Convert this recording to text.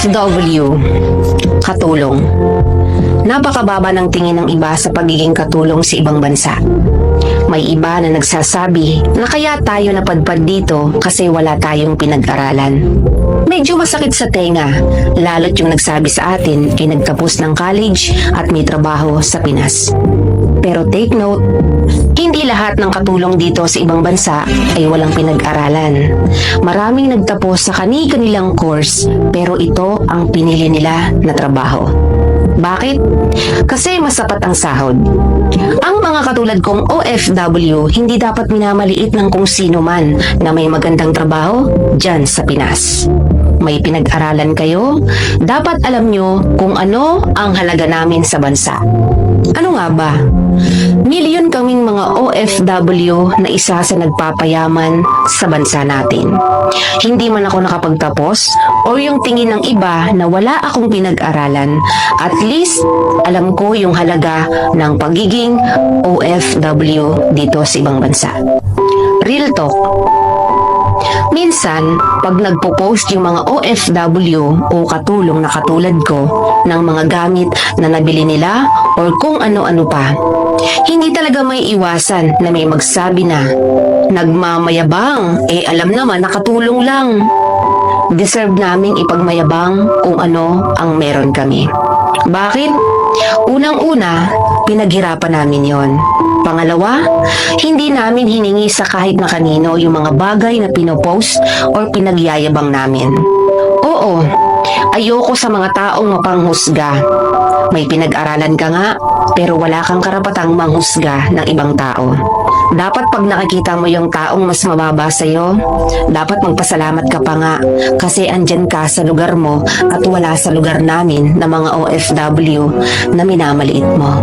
OFW, katulong. Napakababa ng tingin ng iba sa pagiging katulong sa ibang bansa. May iba na nagsasabi na kaya tayo napadpad dito kasi wala tayong pinag-aralan. Medyo masakit sa tenga, lalo't yung nagsabi sa atin ay nagtapos ng college at may trabaho sa Pinas. Pero take note, hindi lahat ng katulong dito sa ibang bansa ay walang pinag-aralan. Maraming nagtapos sa kani-kanilang course pero ito ang pinili nila na trabaho. Bakit? Kasi mas sapat ang sahod. Ang mga katulad kong OFW hindi dapat minamaliit ng kung sino man na may magandang trabaho dyan sa Pinas. May pinag-aralan kayo, dapat alam nyo kung ano ang halaga namin sa bansa. Ano nga ba? Milyon kaming mga OFW na isa sa nagpapayaman sa bansa natin. Hindi man ako nakapagtapos o yung tingin ng iba na wala akong pinag-aralan, at least alam ko yung halaga ng pagiging OFW dito sa ibang bansa. Real talk. Minsan, pag nagpo-post yung mga OFW o katulong na katulad ko ng mga gamit na nabili nila or kung ano-ano pa, hindi talaga may iwasan na may magsabi na, nagmamayabang, alam naman nakatulong lang. Deserve naming ipagmayabang kung ano ang meron kami. Bakit? Unang-una, pinaghirapan namin yon. Pangalawa, hindi namin hiningi sa kahit na kanino yung mga bagay na pinopost or pinagyayabang namin. Oo, ayoko sa mga taong mapanghusga. May pinag-aralan ka nga, pero wala kang karapatang manghusga ng ibang tao. Dapat pag nakikita mo yung taong mas mababa sa'yo, dapat magpasalamat ka pa nga kasi andyan ka sa lugar mo at wala sa lugar namin na mga OFW na minamaliit mo.